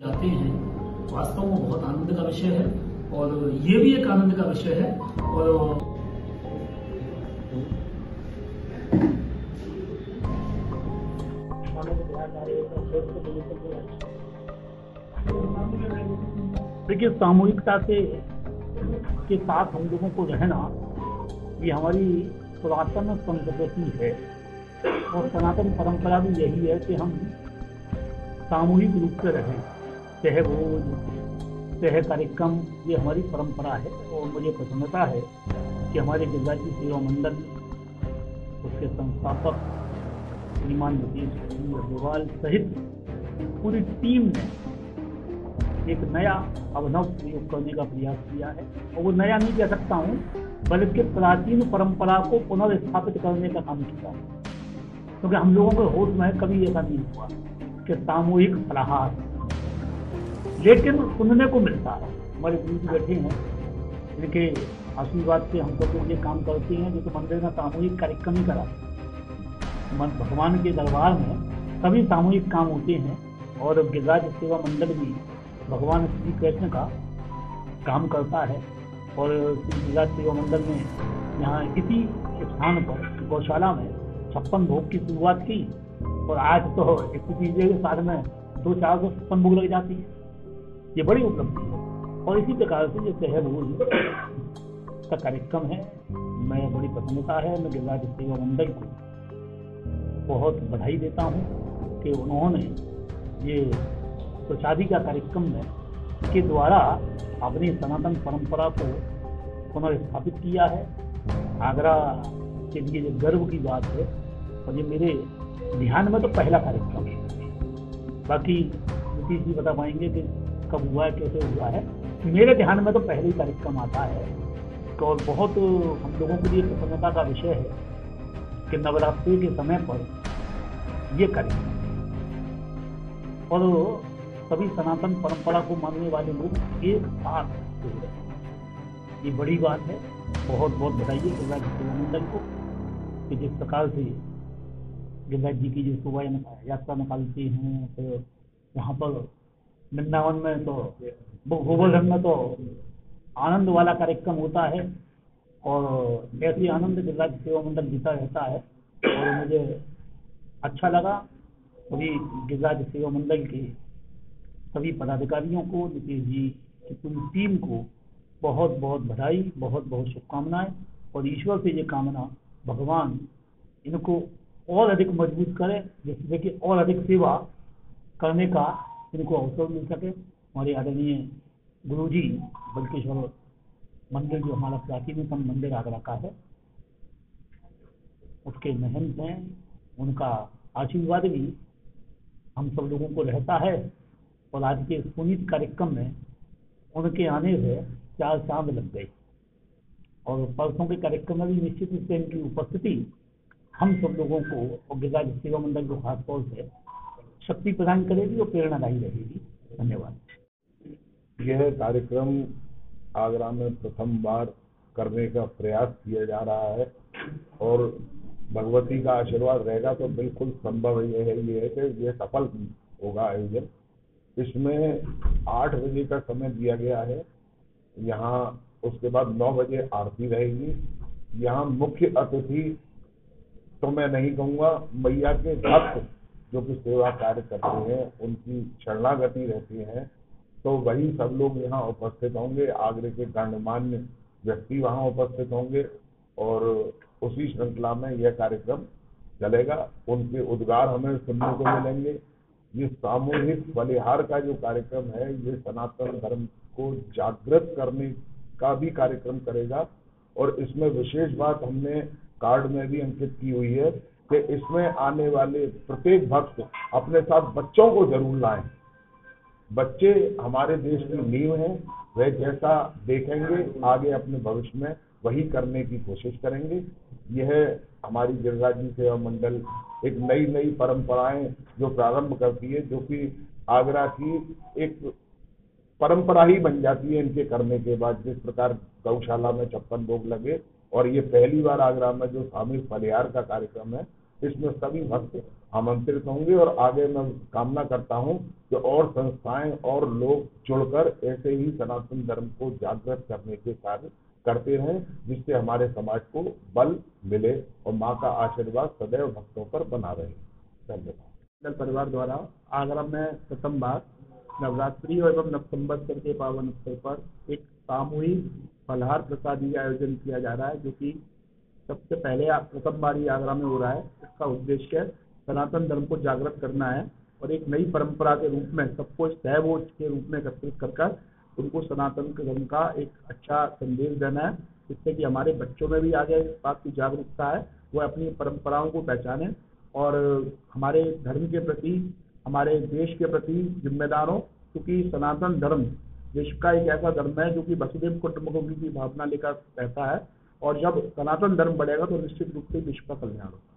जाते हैं, वास्तव में बहुत आनंद का विषय है और ये भी एक आनंद का विषय है। और देखिए, सामूहिकता के साथ हम लोगों को रहना ये हमारी पुरातन संस्कृति है और सनातन परंपरा भी यही है कि हम सामूहिक रूप से रहें। चाहे भोज, चाहे कार्यक्रम, ये हमारी परंपरा है और मुझे प्रसन्नता है कि हमारे गिरिराज जी सेवा मंडल, उसके संस्थापक श्रीमान नीतीश अग्रवाल सहित पूरी टीम ने एक नया अभिनव प्रयोग करने का प्रयास किया है। और वो नया नहीं कह सकता हूँ, बल्कि प्राचीन परंपरा को पुनर्स्थापित करने का काम किया है। क्योंकि हम लोगों के होश में कभी ऐसा नहीं हुआ कि सामूहिक फलाहार, लेकिन सुनने को मिलता है। हमारे गुरु जी बैठे हैं, इनके आशीर्वाद से हम सब लोग ये काम करते हैं। जो तो मंदिर में सामूहिक कार्यक्रम ही करा, भगवान के दरबार में सभी सामूहिक काम होते हैं और गिरिराज सेवा मंडल भी भगवान श्री कृष्ण का काम करता है। और श्री गिरिराज सेवा मंडल ने यहाँ इसी स्थान पर गौशाला में 56 भोग की शुरुआत की और आज तो स्थिति के साथ में 2-4 भोग लग जाती है। ये बड़ी उपलब्धि है और इसी प्रकार से ये शहर रोज का कार्यक्रम है। मैं बड़ी प्रसन्नता है, मैं गिरिराज सेवा मंडल को बहुत बधाई देता हूँ कि उन्होंने ये प्रसादी का कार्यक्रम में के द्वारा अपनी सनातन परंपरा को पुनर्स्थापित किया है। आगरा के लिए जो गर्व की बात है, और ये मेरे ध्यान में तो पहला कार्यक्रम है। बाकी नीतीश जी बता पाएंगे कि कब हुआ है, कैसे हुआ है। मेरे ध्यान में तो पहले ही कार्यक्रम आता है और बहुत हम लोगों के लिए प्रसन्नता का विषय है कि नवरात्रि के समय पर ये कार्यक्रम और सभी सनातन परंपरा को मानने वाले लोग एक साथ हो रहे हैं। ये बड़ी बात है। बहुत बहुत बधाई है गिरिराज सेवा मंडल को कि जिस प्रकार से गिरिराज जी की जो शोभा यात्रा निकालती हैं, तो यहाँ पर वृंदावन में तो गोवर्धन में तो आनंद वाला कार्यक्रम होता है और ऐसी आनंद गिरिराज सेवा मंडल जीता रहता है। और मुझे अच्छा लगा सभी गिरिराज सेवा मंडल के सभी पदाधिकारियों को, नीतीश जी की पूरी टीम को बहुत बहुत बधाई, बहुत बहुत शुभकामनाएं। और ईश्वर से ये कामना, भगवान इनको और अधिक मजबूत करे, जिससे कि और अधिक सेवा करने का इनको अवसर मिल सके। हमारे आदरणीय गुरु जी बल्केश्वर मंदिर, जो हमारा प्राचीनतम मंदिर आगरा का है, उसके महंत हैं, उनका आशीर्वाद भी हम सब लोगों को रहता है। और आज के पुनीत कार्यक्रम में उनके आने से 4 चांद लग गए और परसों के कार्यक्रम में भी निश्चित रूप से इनकी उपस्थिति हम सब लोगों को और गिरिराज सेवा मंडल को खासतौर से शक्ति प्रदान करेगी और प्रेरणादायी रहेगी। धन्यवाद। यह कार्यक्रम आगरा में प्रथम बार करने का प्रयास किया जा रहा है और भगवती का आशीर्वाद रहेगा तो बिल्कुल संभव ये है कि यह सफल होगा आयोजन। इसमें 8 बजे का समय दिया गया है। यहाँ उसके बाद 9 बजे आरती रहेगी। यहाँ मुख्य अतिथि तो मैं नहीं कहूँगा, मैया के भक्त जो कि सेवा कार्य करते हैं, उनकी शरणागति रहती है, तो वही सब लोग यहाँ उपस्थित होंगे। आगरे के गणमान्य व्यक्ति वहाँ उपस्थित होंगे और उसी श्रृंखला में यह कार्यक्रम चलेगा। उनके उद्गार हमें सुनने को मिलेंगे। ये सामूहिक बलिहार का जो कार्यक्रम है, ये सनातन धर्म को जागृत करने का भी कार्यक्रम करेगा। और इसमें विशेष बात हमने कार्ड में भी अंकित की हुई है कि इसमें आने वाले प्रत्येक भक्त अपने साथ बच्चों को जरूर लाएं। बच्चे हमारे देश की नींव हैं, वह जैसा देखेंगे आगे अपने भविष्य में वही करने की कोशिश करेंगे। यह हमारी गिरिराज जी सेवा मंडल एक नई परंपराएं जो प्रारंभ करती है, जो कि आगरा की एक परंपरा ही बन जाती है इनके करने के बाद। जिस प्रकार गौशाला में 56 भोग लगे और ये पहली बार आगरा में जो सामूहिक फलिहार का कार्यक्रम है, इसमें सभी भक्त आमंत्रित होंगे और आगे मैं कामना करता हूं कि और संस्थाएं और लोग जुड़कर ऐसे ही सनातन धर्म को जागृत करने के कार्य करते रहें, जिससे हमारे समाज को बल मिले और माँ का आशीर्वाद सदैव भक्तों पर बना रहे। धन्यवाद। परिवार द्वारा आगरा में प्रथम बार नवरात्रि एवं नव संवत्सर के पावन अवसर पर एक सामूहिक फलाहार प्रसादी का आयोजन किया जा रहा है, जो कि सबसे पहले प्रथम बार ही आगरा में हो रहा है। इसका उद्देश्य सनातन धर्म को जागृत करना है और एक नई परंपरा के रूप में सबको सहभोज के रूप में एकत्रित कर उनको सनातन धर्म का एक अच्छा संदेश देना है, जिससे कि हमारे बच्चों में भी आगे इस बात की जागरूकता है, वो अपनी परंपराओं को पहचाने और हमारे धर्म के प्रति, हमारे देश के प्रति जिम्मेदार हो, क्योंकि सनातन धर्म विश्व का एक ऐसा धर्म है जो कि वसुदेव कुटुंबकम की भावना लेकर रहता है, और जब सनातन धर्म बढ़ेगा तो निश्चित रूप से विश्व का कल्याण होगा।